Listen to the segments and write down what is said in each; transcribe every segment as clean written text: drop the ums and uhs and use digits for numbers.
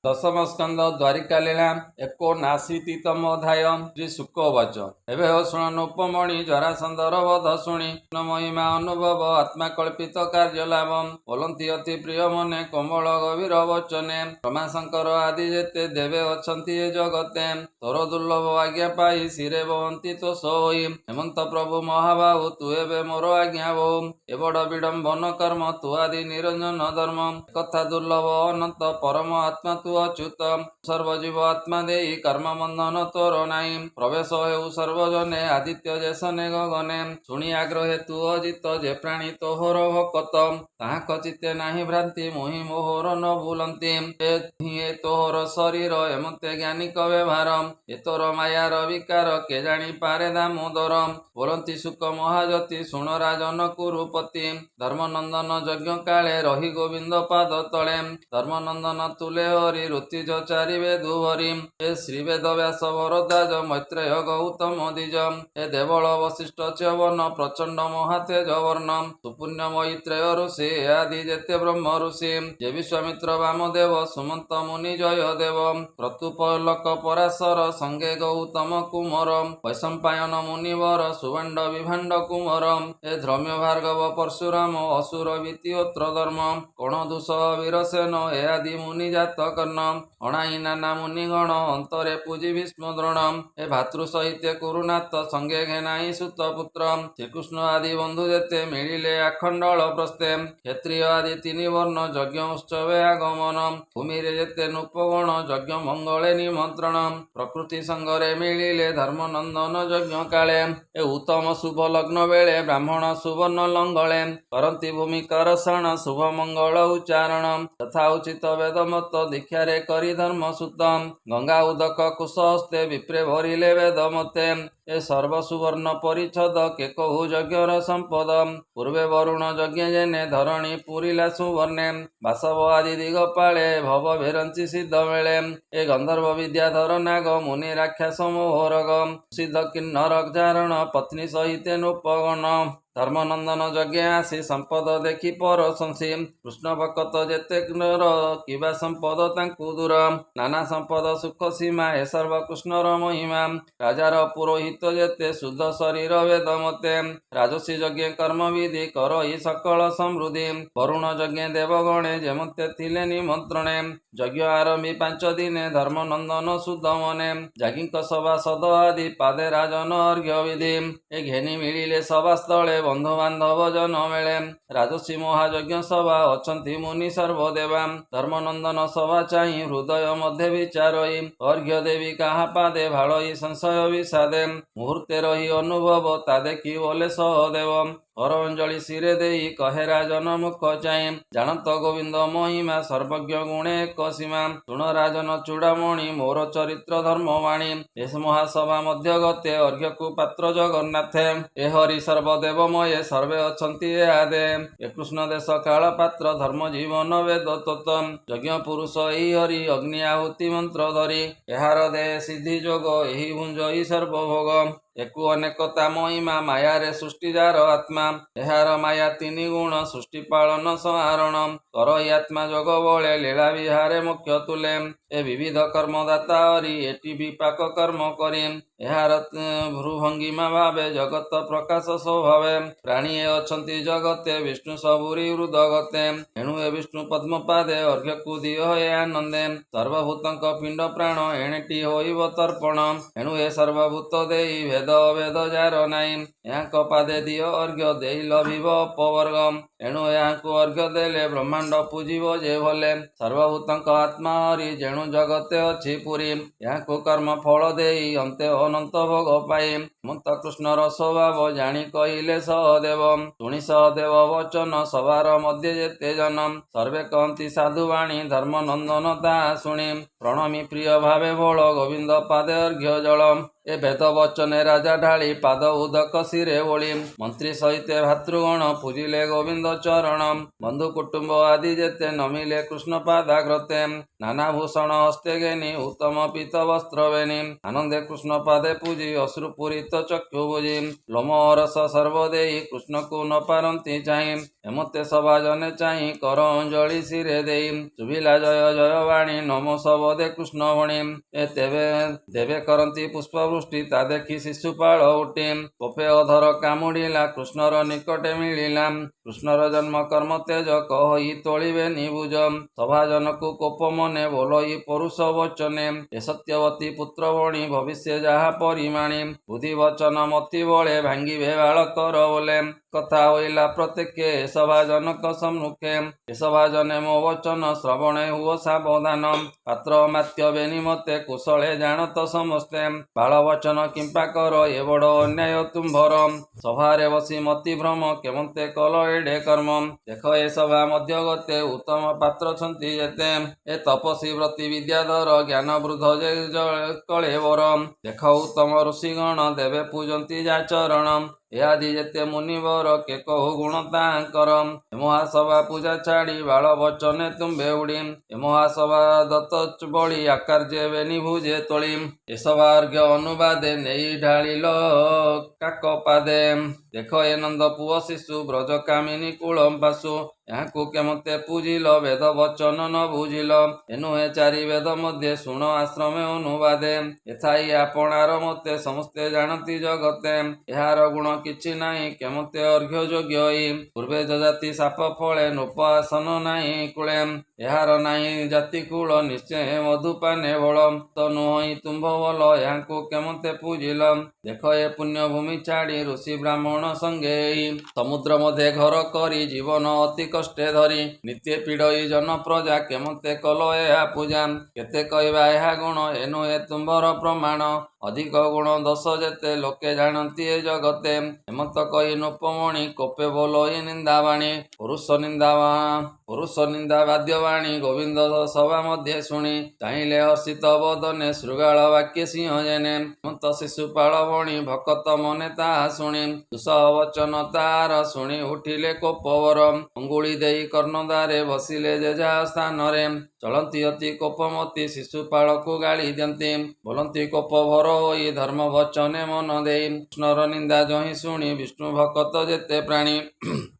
ଦଶମ ସ୍କନ୍ଧ ଦ୍ୱାରିକା ଲୀଳା 79ତମ ଅଧ୍ୟାୟ। ଶ୍ରୀ ଶୁକ ବାଚ। ଏବେ ହୋ ଶୁଣ ନୃପମଣି ଜରାସନ୍ଧର ବଧ ଶୁଣି ମହିମା ଅନୁଭବ ଆତ୍ମା କଳ୍ପିତ କାର୍ଯ୍ୟ ଲାଭ ବୋଲନ୍ତି ଅତି ପ୍ରିୟ ମନେ କୋମଳ ଗଭୀର ବଚନେ ରମାଶଙ୍କର ଆଦି ଯେତେ ଦେବେ ଅଛନ୍ତି ଏ ଜଗତେ ତୋର ଦୁର୍ଲଭ ଆଜ୍ଞା ପାଇ ଶିରେ ବହନ୍ତି ତୋ ସୋଇ ହେମନ୍ତ ପ୍ରଭୁ ମହାବାହୁ ତୁ ଏବେ ମୋର ଆଜ୍ଞା ବହୁ ଏ ବଡ଼ ବିଡ଼ମ୍ବନ କର୍ମ ତୁ ଆଦି ନିରଞ୍ଜନ ଧର୍ମ କଥା ଦୁର୍ଲଭ ଅନନ୍ତ ପରମ ଆତ୍ମା ତୁ ଅଚ୍ୟୁତ ସର୍ବଜୀବ ଆତ୍ମା ଦେଇ କର୍ମ ବନ୍ଧନ ତୋର ନାହିଁ ପ୍ରବେଶ ହେଉ ସର୍ବଜନେ ଆଦିତ୍ୟ ଯେସନେ ଗଗନେ ଶୁଣି ଆଗ୍ରହେ ତୁ ଅଜିତ ଯେ ପ୍ରାଣୀ ତୋହର ଭକତ ତାହାଙ୍କ ଚିତ୍ତେ ନାହିଁ ଭ୍ରାନ୍ତି ମୋହି ମୋହର ନ ଭୁଲନ୍ତି ଏ ତୋହର ଶରୀର ଏମତେ ଜ୍ଞାନିକ ବ୍ୟବହାର ଏ ତୋର ମାୟାର ବିକାର କେ ଜାଣିପାରେ ଦାମୋଦର ବୋଲନ୍ତି ଶୁକ ମହାଜତି ଶୁଣ ରାଜନ କୁରୁପତି ଧର୍ମନନ୍ଦନ ଯଜ୍ଞ କାଳେ ରହି ଗୋବିନ୍ଦ ପାଦ ତଳେ ଧର୍ମନନ୍ଦନ ତୁଲେ ହରି ଋତିଜ ଚାରିବେ ଦୁହରି ଏ ଶ୍ରୀ ବେଦ ବ୍ୟାସ ଭରଦ୍ୱାଜ ମୈତ୍ରେୟ ଗୌତମ ଦ୍ୱିଜ ଏ ଦେବଳ ବଶିଷ୍ଠ ଚ୍ୟବନ ପ୍ରଚଣ୍ଡ ମହାତେଜ ବର୍ଣ୍ଣ ସୁପୁଣ୍ୟ ମୈତ୍ରେୟ ଋଷି ଏ ଆଦି ଯେତେ ବ୍ରହ୍ମ ଋଷି ଯେ ବିଶ୍ୱାମିତ୍ର ବାମଦେବ ସୁମନ୍ତ ମୁନି ଜୟ ଦେବ କ୍ରତୁପଲକ ପରାଶର ସଙ୍ଗେ ଗୌତମ କୁମର ବୈଶମ୍ପାୟନ ମୁନିବର ସୁଭାଣ୍ଡ ବିଭାଣ୍ଡ କୁମର ଏ ଧର୍ମ୍ୟ ଭାର୍ଗବ ପରଶୁରାମ ଅସୁର ବିତିଓତ୍ର ଧର୍ମ କଣ ଦୁଷ ବୀରସେନ ଏ ଆଦି ମୁନି ଜାତ କର୍ଣ୍ଣ ଅଣାଇ ନାନା ମୁନିଗଣ ଅନ୍ତରେ ପୂଜି ଭୀଷ୍ମ ଦ୍ରୋଣ ଏ ଭାତୃ ସହିତେ କୁରୁନାଥ ସଙ୍ଗେ ଘେନାଇ ସୁତ ପୁତ୍ର ଶ୍ରୀକୃଷ୍ଣ ଆଦି ବନ୍ଧୁ ଯେତେ ମିଳିଲେ ଆଖଣ୍ଡଳ ପ୍ରସ୍ତେ କ୍ଷତ୍ରିୟ ଆଦି ତିନି ବର୍ଣ୍ଣ ଯଜ୍ଞ ଉତ୍ସବେ ଆଗମନ ଭୂମିରେ ଯେତେ ନୃପଗଣ ଯଜ୍ଞ ମଙ୍ଗଳେ ନିମନ୍ତ୍ରଣ ପ୍ରକୃତି ସଙ୍ଗରେ ମିଳିଲେ ଧର୍ମନନ୍ଦନ ଯଜ୍ଞ କାଳେ ଏ ଉତ୍ତମ ଶୁଭ ଲଗ୍ନ ବେଳେ ବ୍ରାହ୍ମଣ ସୁବର୍ଣ୍ଣ ଲଙ୍ଗଳେ କରନ୍ତି ଭୂମିକାର ଶାଣ ଶୁଭ ମଙ୍ଗଳ ଉଚ୍ଚାରଣ ତଥା ଉଚିତ ବେଦମତ ଦୀକ୍ଷାରେ କରି ଧର୍ମ ସୂତ ଗଙ୍ଗା ଉଦକ କୁଶ ହସ୍ତେ ବିପ୍ରେ ଭରିଲେ ବେଦ ମତେ ଏ ସର୍ବ ସୁବର୍ଣ୍ଣ ପରିଚ୍ଛଦ କେ କହୁ ଯଜ୍ଞର ସମ୍ପଦ ପୂର୍ବେ ବରୁଣ ଯଜ୍ଞ ଜେନେ ଧରଣୀ ପୁରିଲା ସୁବର୍ଣ୍ଣେ ବାସବ ଆଦି ଦିଗପାଳେ ଭବ ଭେରଞ୍ଚି ସିଦ୍ଧ ମେଳେ ଏ ଗନ୍ଧର୍ବ ବିଦ୍ୟାଧର ନାଗ ମୁନି ରାକ୍ଷସ ମୋହରଗ ସିଦ୍ଧ କିନ୍ନର ଚାରଣ ପତ୍ନୀ ସହିତେ ନୃପଗଣ ଧର୍ମନନ୍ଦନ ଯଜ୍ଞ ଆସି ସମ୍ପଦ ଦେଖି ପରଶଂସୀ କୃଷ୍ଣ ଭକତ ଯେତେ ନର କିବା ସମ୍ପଦ ତାଙ୍କୁ ଦୂର ନାନା ସମ୍ପଦ ସୁଖ ସୀମା ଏ ସର୍ବ କୃଷ୍ଣର ମହିମା ରାଜାର ପୁରୋହିତ ଯେତେ ଶୁଦ୍ଧ ଶରୀର ବେଦ ମତେ ରାଜସୀ ଯଜ୍ଞ କର୍ମ ବିଧି କରଇ ସକଳ ସମୃଦ୍ଧି ବରୁଣ ଯଜ୍ଞ ଦେବଗଣେ ଯେମତେ ଥିଲେ ନିମନ୍ତ୍ରଣେ ଯଜ୍ଞ ଆରମ୍ଭି 5 ଦିନେ ଧର୍ମନନ୍ଦନ ଶୁଦ୍ଧ ମନେ ଯାଜ୍ଞିକ ସଭା ସଦ ଆଦି ପାଦେ ରାଜନ ଅର୍ଘ୍ୟ ବିଧି ଏ ଘେନି ମିଳିଲେ ସଭାସ୍ଥଳେ ବନ୍ଧୁ ବାନ୍ଧବ ଜନ ମେଳେ ରାଜସୀ ମହାଯଜ୍ଞ ସଭା ଅଛନ୍ତି ମୁନି ସର୍ବଦେବା ଧର୍ମନନ୍ଦନ ସଭା ଚାହିଁ ହୃଦୟ ମଧ୍ୟ ବିଚାରଇ ଅର୍ଘ୍ୟ ଦେବୀ କାହା ପାଦେ ଭାଳଇ ସଂଶୟ ବିଷାଦେ ମୁହୂର୍ତ୍ତେ ରହି ଅନୁଭବ ତା ଦେଖି ବୋଲେ ସହଦେବ ହର ଅଞ୍ଜଳି ଶିରେ ଦେଇ କହେ ରାଜନ ମୁଖ ଚାହିଁ ଜାଣତ ଗୋବିନ୍ଦ ମହିମା ସର୍ବଜ୍ଞ ଗୁଣେ ଏକ ସୀମା ଶୁଣ ରାଜନ ଚୂଡ଼ାମଣି ମୋର ଚରିତ୍ର ଧର୍ମବାଣୀ ଏ ମହାସଭା ମଧ୍ୟ ଗତେ ଅର୍ଘ୍ୟକୁ ପାତ୍ର ଜଗନ୍ନାଥେ ଏ ହରି ସର୍ବଦେବମୟ ସର୍ବେ ଅଛନ୍ତି ଏ ଆଦେ ଏ କୃଷ୍ଣ ଦେଶ କାଳ ପାତ୍ର ଧର୍ମ ଜୀବନ ବେଦ ତତ୍ତ୍ୱ ଯଜ୍ଞ ପୁରୁଷ ଏହି ହରି ଅଗ୍ନି ଆହୁତି ମନ୍ତ୍ର ଧରି ଏହାର ଦେ ସିଦ୍ଧି ଯୋଗ ଏହି ଭୁଞ୍ଜଇ ସର୍ବଭୋଗ ଏକୁ ଅନେକତା ମହିମା ମାୟାରେ ସୃଷ୍ଟି ଯାର ଆତ୍ମା ଏହାର ମାୟା ତିନି ଗୁଣ ସୃଷ୍ଟି ପାଳନ ସଂହାରଣ କରଇ ଆତ୍ମା ଯୋଗ ବଳେ ଲୀଳା ବିହାରେ ମୁଖ୍ୟ ତୁଲେ ଏ ବିବିଧ କର୍ମଦାତା ହରି ଏଟି ବିପାକ କର୍ମ କରି ଏହାର ଭ୍ରୁଭଙ୍ଗିମା ଭାବେ ଜଗତ ପ୍ରକାଶ ସ୍ୱଭାବେ ପ୍ରାଣୀ ଏ ଅଛନ୍ତି ଜଗତେ ବିଷ୍ଣୁ ସବୁରି ହୃଦଗତେ ଏଣୁ ଏ ବିଷ୍ଣୁ ପଦ୍ମପାଦେ ଅର୍ଘ୍ୟକୁ ଦିଅ ଏ ଆନନ୍ଦେ ସର୍ବଭୂତଙ୍କ ପିଣ୍ଡ ପ୍ରାଣ ଏଣେଟି ହୋଇବ ତର୍ପଣ ଏଣୁ ଏ ସର୍ବଭୂତ ଦେଇ ଭେଦ ଅଭେଦ ଯାର ନାହିଁ ଏହାଙ୍କ ପାଦେ ଦିଅ ଅର୍ଘ୍ୟ ଦେଇ ଲଭିବ ଅପବର୍ଗ ଏଣୁ ଏହାଙ୍କୁ ଅର୍ଘ୍ୟ ଦେଲେ ବ୍ରହ୍ମାଣ୍ଡ ପୂଜିବ ଯେ ଭଲେ ସର୍ବଭୂତଙ୍କ ଆତ୍ମା ହରି ଯେଣୁ ଜଗତେ ଅଛି ପୁରୀ ଏହାଙ୍କୁ କର୍ମ ଫଳ ଦେଇ ଅନ୍ତେ ଅନନ୍ତ ଭୋଗ ପାଇ ମନ୍ତ କୃଷ୍ଣର ସ୍ୱଭାବ ଜାଣି କହିଲେ ସହଦେବ ଶୁଣି ସହଦେବ ବଚନ ସଭାର ମଧ୍ୟ ଯେତେ ଜନ ସର୍ବେ କହନ୍ତି ସାଧୁବାଣୀ ଧର୍ମନନ୍ଦନ ତାହା ଶୁଣି ପ୍ରଣମୀ ପ୍ରିୟ ଭାବେ ବଳ ଗୋବିନ୍ଦ ପାଦେ ଅର୍ଘ୍ୟ ଜଳ ଏ ବେଦ ବଚନେ ରାଜା ଢାଳି ପାଦ ଉଦକ ଶିରେ ଓଳି ମନ୍ତ୍ରୀ ସହିତେ ଭାତୃଗଣ ପୂଜିଲେ ଗୋବିନ୍ଦ ଚରଣ ବନ୍ଧୁ କୁଟୁମ୍ବ ଆଦି ଯେତେ ନମିଲେ କୃଷ୍ଣ ପାଦାଗ୍ରତେ ନାନା ଭୂଷଣ ହସ୍ତେ ଘେନି ଉତ୍ତମ ପୀତ ବସ୍ତ୍ର ବେନି ଆନନ୍ଦେ କୃଷ୍ଣ ପାଦେ ପୂଜି ଅଶ୍ରୁ ପୂରିତ ଚକ୍ଷୁ ବୁଜି ଲୋମ ରସ ସର୍ବ ଦେଇ କୃଷ୍ଣକୁ ନ ପାରନ୍ତି ଚାହିଁ ଏମତେ ସଭା ଜନେ ଚାହିଁ କର ଅଞ୍ଜଳି ଶିରେ ଦେଇ ଶୁଭିଲା ଜୟ ଜୟ ବାଣୀ ନମ ସବଦେ କୃଷ୍ଣ ଭଣୀ ଏ ତେବେ ଦେବେ କରନ୍ତି ପୁଷ୍ପବୃଷ୍ଟି ତା ଦେଖି ଶିଶୁପାଳ ଉଠି କୋପେ ଅଧର କାମୁଡ଼ିଲା କୃଷ୍ଣର ନିକଟେ ମିଳିଲା କୃଷ୍ଣର ଜନ୍ମ କର୍ମ ତେଜ କହି ତୋଳିବେ ନିବୁଜ ସଭାଜନକୁ କୋପ ମନେ ବୋଲଇ ପରୁଷ ବଚନେ ଏ ସତ୍ୟବତୀ ପୁତ୍ର ଭଣୀ ଭବିଷ୍ୟ ଯାହା ପରିମାଣୀ ବୁଦ୍ଧି ବଚନ ମତି ବଳେ ଭାଙ୍ଗିବେ ବାଳକର ବୋଲେ କଥା ହୋଇଲା ପ୍ରତ୍ୟେକେ ଏ ସଭାଜନକ ସମ୍ମୁଖେ ଏ ସଭାଜନେ ମୋ ବଚନ ଶ୍ରବଣେ ହୁଅ ସାବଧାନ ପାତ୍ର ମାତ୍ୟ ବେନି ମତେ କୁଶଳେ ଜାଣତ ସମସ୍ତେ ବାଳ ବଚନ କିମ୍ପା କର ଏ ବଡ଼ ଅନ୍ୟାୟ ତୁମ୍ଭର ସଭାରେ ବସି ମତି ଭ୍ରମ କେମନ୍ତେ କଲ ଏଡ଼େ କର୍ମ ଦେଖ ଏ ସଭା ମଧ୍ୟ ଗତେ ଉତ୍ତମ ପାତ୍ର ଛନ୍ତି ଯେତେ ଏ ତପସ୍ୱୀ ବ୍ରତି ବିଦ୍ୟାଧର ଜ୍ଞାନ ବୃଦ୍ଧ ଯେ କଳେବର ଦେଖ ଉତ୍ତମ ଋଷିଗଣ ଦେବେ ପୂଜନ୍ତି ଯା ଚରଣ ଏ ଆଦି ଯେତେ ମୁନିବର କେ କହୁ ଗୁଣ ତାଙ୍କର ଏ ମହାସଭା ପୂଜା ଛାଡ଼ି ବାଳ ବଚନେ ତୁମ୍ଭେ ଉଡ଼ି ଏ ମହାସଭା ଦତ୍ତ ବଳି ଆକାର୍ଯ୍ୟ ବେନି ଭୁଜେ ତୋଳି ଏ ସଭା ଅର୍ଘ୍ୟ ଅନୁବାଦେ ନେଇ ଢାଳିଲ କାକ ପାଦେ ଦେଖ ଏ ନନ୍ଦ ପୁଅ ଶିଶୁ ବ୍ରଜ କାମିନୀ କୁଳମ୍ ପାଶୁ ଏହାକୁ କେମତେ ପୂଜିଲ ବେଦ ବଚନ ନ ବୁଝିଲ ଏନୁ ଏ ଚାରି ବେଦ ମଧ୍ୟ ଶୁଣ ଆଶ୍ରମେ ଅନୁବାଦେ ଏଥାଇ ଆପଣାର ମତେ ସମସ୍ତେ ଜାଣନ୍ତି ଜଗତେ ଏହାର ଗୁଣ କିଛି ନାହିଁ କେମତେ ଅର୍ଘ୍ୟ ଯୋଗ୍ୟ ପୂର୍ବେ ଯଜାତି ସାପ ଫଳେ ନୃପ ଆସନ ନାହିଁ କୂଳେ ଏହାର ନାହିଁ ଜାତି କୂଳ ନିଶ୍ଚୟ ମଧୁପାନେ ବଳ ତ ନୁହଁ ତୁମ୍ଭ ଭଲ ଏହାକୁ କେମତେ ପୂଜିଲ ଦେଖ ଏ ପୁଣ୍ୟ ଭୂମି ଛାଡ଼ି ଋଷି ବ୍ରାହ୍ମଣ ସଙ୍ଗେ ସମୁଦ୍ର ମଧ୍ୟରେ ଘର କରି ଜୀବନ ଅତି କଷ୍ଟେ ଧରି ନିତ୍ୟ ପୀଡ଼ଇ ଜନ ପ୍ରଜା କେମତେ କଲ ଏହା ପୂଜା କେତେ କହିବା ଏହା ଗୁଣ ଏନୁ ଏ ତୁମ୍ଭର ପ୍ରମାଣ ଅଧିକ ଗୁଣ ଦୋଷ ଯେତେ ଲୋକେ ଜାଣନ୍ତି ଏ ଜଗତେ ହେମନ୍ତ କହି ନୃପମଣି କୋପେ ବୋଲଇ ନିନ୍ଦାବାଣୀ ପୁରୁଷ ନିନ୍ଦା ବାଦ୍ୟବାଣୀ ଗୋବିନ୍ଦ ସଭା ମଧ୍ୟ ଶୁଣି ଚାହିଁଲେ ହର୍ଷିତ ବଦନେ ଶୃଗାଳ ବାକ୍ୟ ସିଂହ ଜେନେ ହେମନ୍ତ ଶିଶୁପାଳ ଭଣୀ ଭକତ ମନେ ତାହା ଶୁଣି ଦୁଃସହ ବଚନ ତାହାର ଶୁଣି ଉଠିଲେ କୋପବର ଅଙ୍ଗୁଳି ଦେଇ କର୍ଣ୍ଣଦାରେ ବସିଲେ ଯେ ଯାହା ସ୍ଥାନରେ ଚଳନ୍ତି ଅତି କୋପମତି ଶିଶୁପାଳକୁ ଗାଳି ଦିଅନ୍ତି ବୋଲନ୍ତି କୋପ ଭର ହୋଇ ଧର୍ମ ବଚନେ ମନ ଦେଇ କୃଷ୍ଣର ନିନ୍ଦା ଯହିଁ ଶୁଣି ବିଷ୍ଣୁ ଭକତ ଯେତେ ପ୍ରାଣୀ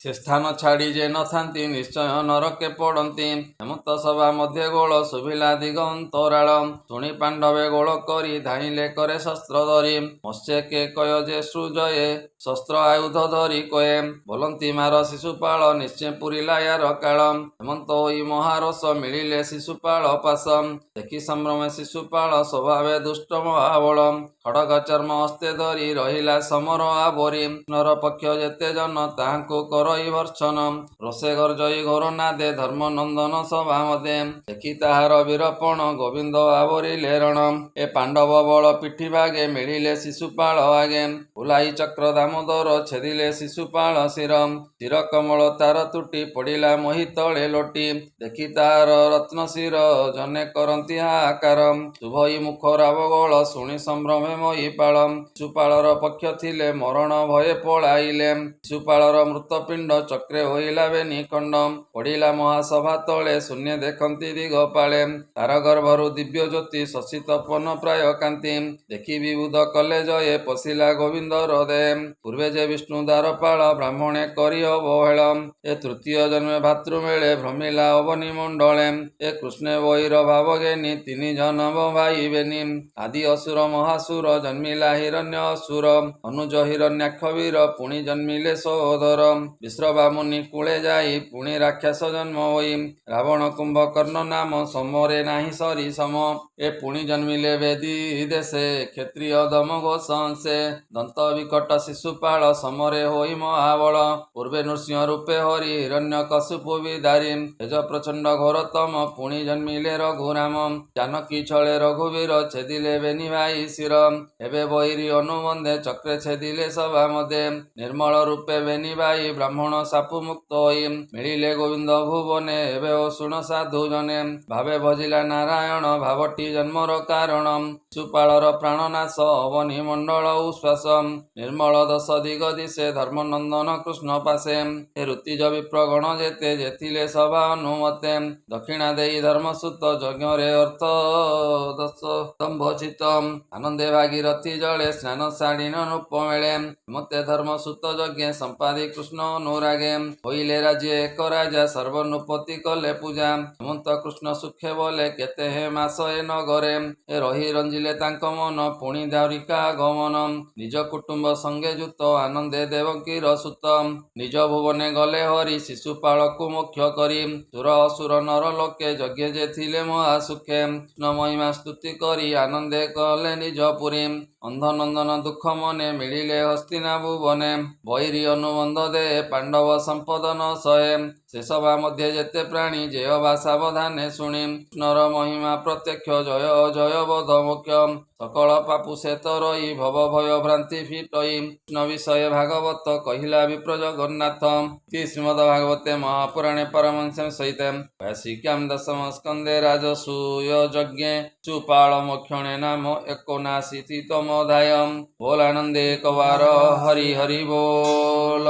ସେ ସ୍ଥାନ ଛାଡ଼ି ଯେ ନଥାନ୍ତି ନିଶ୍ଚୟ ନରକେ ପଡ଼ନ୍ତି ହେମନ୍ତ ସଭା ମଧ୍ୟ ଗୋଳ ଶୁଭିଲା ଦିଗନ୍ତରାଳ ଶୁଣି ପାଣ୍ଡବେ ଗୋଳ କରି ଧାଇଁଲେ କରେ ଶସ୍ତ୍ର ଧରି ମତ୍ସ୍ୟ କେ କୟ ଯେ ସୃଜଏ ଶସ୍ତ୍ର ଆୟୁଧ ଧରି କଏ ବୋଲନ୍ତି ମାର ଶିଶୁପାଳ ନିଶ୍ଚୟ ପୁରିଲା ୟାର କାଳ ହେମନ୍ତ ହୋଇ ମହାରସ ମିଳିଲେ ଶିଶୁପାଳ ପାଶ ଦେଖି ସମ୍ଭ୍ରମେ ଶିଶୁପାଳ ସ୍ୱଭାବେ ଦୁଷ୍ଟ ମହାବଳ ଖଡ଼ଗ ଚର୍ମ ହସ୍ତେ ଧରି ରହିଲା ସମର ଆବରି ନର ପକ୍ଷ ଯେତେ ଜନ ତାହାଙ୍କୁ କରଇ ଭର୍ସନ ରୋଷେ ଗର୍ଜଇ ଘୋର ନାଦେ ଧର୍ମ ନନ୍ଦନ ସଭା ମଦେ ଦେଖି ତାହାର ବୀରପଣ ଗୋବିନ୍ଦ ଆବରିଲେ ରଣ ଏ ପାଣ୍ଡବ ବଳ ପିଠି ଭାଗେ ମିଳିଲେ ଶିଶୁପାଳ ଆଗେ ଉଲାଇ ଚକ୍ର ଦାମୋଦର ଛେଦିଲେ ଶିଶୁପାଳ ଶିର କମଳ ତାର ତୁଟି ପଡ଼ିଲା ମହି ତଳେ ଲୋଟି ଦେଖି ତାହାର ରତ୍ନ ଶିର ଜନେ କରନ୍ତି ହାକାର ଶୁଭଇ ମୁଖ ରାବ ଗୋଳ ଶୁଣି ସମ୍ଭ୍ରମେ ମହିପାଳ ଶିଶୁପାଳର ପକ୍ଷ ଥିଲେ ମରଣ ଭଏ ପଳାଇଲେ ଶିଶୁପାଳର ମୃତପିଣ୍ଡ ଚକ୍ରେ ହୋଇଲା ବେନି ଖଣ୍ଡ ପଡ଼ିଲା ମହାସଭା ତଳେ ଶୂନ୍ୟ ଦେଖନ୍ତି ଦିଗପାଳେ ତାର ଗର୍ଭରୁ ଦିବ୍ୟ ଜ୍ୟୋତି ଶଶୀ ତପନ ପ୍ରାୟ କାନ୍ତି ଦେଖି ବିବୁଧ କଲେ ଜୟେ ପଶିଲା ଗୋବିନ୍ଦର ଦେ ପୂର୍ବେ ଯେ ବିଷ୍ଣୁ ଦ୍ୱାରପାଳ ବ୍ରାହ୍ମଣେ କରି ଅବହେଳ ଏ ତୃତୀୟ ଜନ୍ମେ ଭାତୃମେଳେ ଭ୍ରମିଲା ଅବନି ମଣ୍ଡଳେ ଏ କୃଷ୍ଣେ ବୈର ଭାବ ଘେନି ତିନି ଜନମ ଭାଇ ବେନି ଆଦି ଅସୁର ମହାସୁର ଜନ୍ମିଲା ହିରଣ୍ୟ ଅସୁର ଅନୁଜ ହିରଣ୍ୟାକ୍ଷ ବୀର ପୁଣି ଜନ୍ମିଲେ ସୋଦର ବିଶ୍ରବା ମୁନି କୂଳେ ଯାଇ ପୁଣି ରାକ୍ଷସ ଜନ୍ମ ହୋଇ ରାବଣ କୁମ୍ଭକର୍ଣ୍ଣ ନାମ ସମରେ ନାହିଁ ସରି ସମ ଏ ପୁଣି ଜନ୍ମିଲେ ବେଦୀ ଦେଶେ କ୍ଷତ୍ରିୟ ଦମ ଘୋଷ ସେ ଦନ୍ତ ବିକଟ ଶିଶୁପାଳ ସମରେ ହୋଇ ମହାବଳ ପୂର୍ବେ ନୃସିଂହ ରୂପେ ହରି ହିରଣ୍ୟ କଶିପୁ ବିଦାରୀ ତେଜ ପ୍ରଚଣ୍ଡ ଘୋରତମ ପୁଣି ଜନ୍ମିଲେ ରଘୁରାମ ଜାନକୀ ଛଳେ ରଘୁବୀର ଛେଦିଲେ ବେନି ଭାଇ ଶିର ଏବେ ବୈରୀ ଅନୁବନ୍ଧେ ଚକ୍ରେ ଛେଦିଲେ ସଭା ମଧେ ନିର୍ମଳ ରୂପେ ବେନି ବାଇ ବ୍ରାହ୍ମଣ ସାପୁ ମୁକ୍ତ ହୋଇ ମିଳିଲେ ଗୋବିନ୍ଦ ଭୁବନେ ଏବେ ଓ ଶୁଣ ସାଧୁ ଜନେ ଭାବେ ଭଜିଲା ନାରାୟଣ ଭାବଟି ଜନ୍ମର କାରଣ ସୁପାଳର ପ୍ରାଣନାଶ ଅବନି ମଣ୍ଡଳ ଉଶ୍ୱାସ ନିର୍ମଳ ଦଶ ଦିଗ ଦିଶେ ଧର୍ମନନ୍ଦନ କୃଷ୍ଣ ପାଶେ ଏ ଋତିଜ ବିପ୍ରଗଣ ଯେତେ ଯେଥିଲେ ସଭା ଅନୁମତେ ଦକ୍ଷିଣା ଦେଇ ଧର୍ମସୂତ ଯଜ୍ଞରେ ଅର୍ଥ ଦଶ ଦମ୍ଭଚିତ ଆନନ୍ଦେ ଭାଗୀରଥି ଜଳେ ସ୍ନାନ ଶାଳୀନ ରୂପ ମେଳେ ମତେ ଧର୍ମସୂତ ଯଜ୍ଞେ ସମ୍ପାଦି କୃଷ୍ଣ ଅନୁରାଗେ ହୋଇଲେ ରାଜ୍ୟ ଏକ ରାଜା ସର୍ବନୃପତି କଲେ ପୂଜା ହେମନ୍ତ କୃଷ୍ଣ ସୁଖେ ବଲେ କେତେ ହେ ମାସ ଏ ନଗରେ ଏ ରହି ରଞ୍ଜିଲେ ତାଙ୍କ ମନ ପୁଣି ଦାରିକା ଗମନ ନିଜ କୁଟୁମ୍ବ ସଙ୍ଗେ ଯୁତ ଆନନ୍ଦେ ଦେବକୀର ସୁତ ନିଜ ଭୁବନେ ଗଲେ ହରି ଶିଶୁପାଳକୁ ମୁଖ୍ୟ କରି ସୁର ଅସୁର ନର ଲୋକେ ଯଜ୍ଞ ଯେ ଥିଲେ ମହାସୁଖେ କୃଷ୍ଣ ମହିମା ସ୍ତୁତି କରି ଆନନ୍ଦେ କଲେ ନିଜ ପୁରୀ ଅନ୍ଧନନ୍ଦନ ଦୁଃଖ ମନେ ମିଳିଲେ ହସ୍ତିନା ଭୁବନେ ବୈରୀ ଅନୁବନ୍ଧ ଦେ ପାଣ୍ଡବ ସମ୍ପଦନ ସହେ ସେ ସଭା ମଧ୍ୟ ଯେତେ ପ୍ରାଣୀ ଜୟ ବା ସାବଧାନେ ଶୁଣି କୃଷ୍ଣର ମହିମା ପ୍ରତ୍ୟକ୍ଷ ଜୟ ଜୟ ବୋଧ ମୁଖ୍ୟ ସକଳ ପାପୁ ସେ ତରଇ ଭବ ଭୟ ଭ୍ରାନ୍ତି ଫିଟଇ କୃଷ୍ଣ ବିଷୟ ଭାଗବତ କହିଲା ବିପ୍ର ଜଗନ୍ନାଥ ଶ୍ରୀମଦ ଭାଗବତେ ମହାପୁରାଣେ ପରମହଂସ ସହିତ ଭାସିକ୍ୟାମ୍ ଦଶମ ସ୍କନ୍ଧେ ରାଜସୂୟ ଯଜ୍ଞେ ସୁପାଳ ମୋକ୍ଷଣେ ନାମ 79তম অধ্যায়। बोल आनंदे कवार हरि हरि बोल।